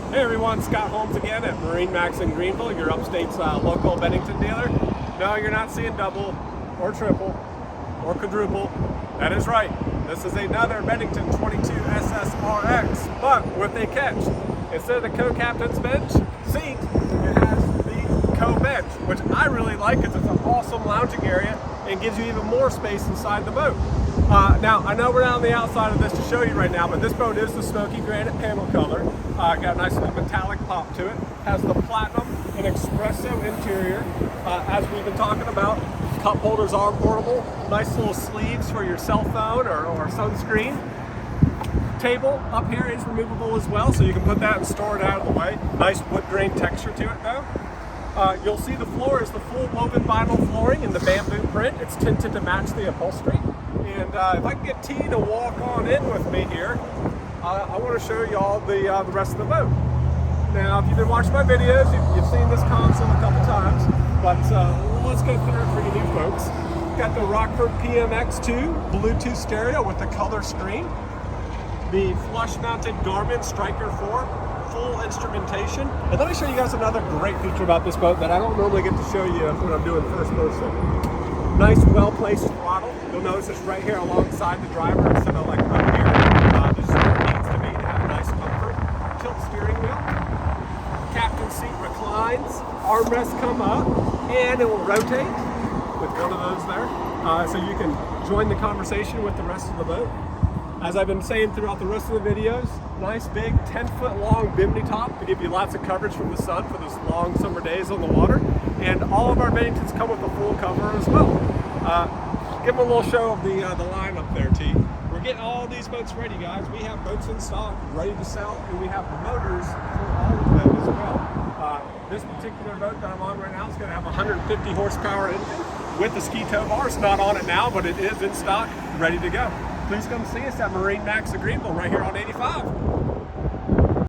Hey everyone, Scott Holmes again at MarineMax in Greenville, your upstate's local Bennington dealer. No, you're not seeing double or triple or quadruple. That is right. This is another Bennington 22 SSRX, but with a catch. Instead of the co-captain's bench seat, it has the co-bench, which I really like because it's an awesome lounging area and gives you even more space inside the boat. Now, I know we're not on the outside of this to show you right now, but this boat is the smoky granite panel color. Got a nice little metallic pop to it. Has the platinum and espresso interior, as we've been talking about. Cup holders are portable. Nice little sleeves for your cell phone or sunscreen. Table up here is removable as well, so you can put that and store it out of the way. Nice wood grain texture to it though. You'll see the floor is the full woven vinyl flooring in the bamboo print. It's tinted to match the upholstery. And if I can get T to walk on in with me here, I want to show you all the rest of the boat. Now, if you've been watching my videos, you've seen this console a couple times, but let's go through it for you new folks. Got the Rockford PMX2 Bluetooth stereo with the color screen. The flush-mounted Garmin Striker 4 full instrumentation. And let me show you guys another great feature about this boat that I don't normally get to show you when I'm doing first person. Nice, well-placed throttle. You'll notice it's right here alongside the driver instead of like up here. This is where it needs to be to have a nice comfort. Tilt steering wheel. Captain seat reclines. Armrests come up, and it will rotate with one of those there, so you can join the conversation with the rest of the boat. As I've been saying throughout the rest of the videos, nice big 10-foot long bimini top to give you lots of coverage from the sun for those long summer days on the water. And all of our Benningtons come with a full cover as well. Give them a little show of the line up there, T. We're getting all these boats ready, guys. We have boats in stock, ready to sell, and we have motors for all of them as well. This particular boat that I'm on right now is going to have a 150 horsepower engine with the ski tow bar. It's not on it now, but it is in stock, ready to go. Please come see us at MarineMax Greenville right here on 85.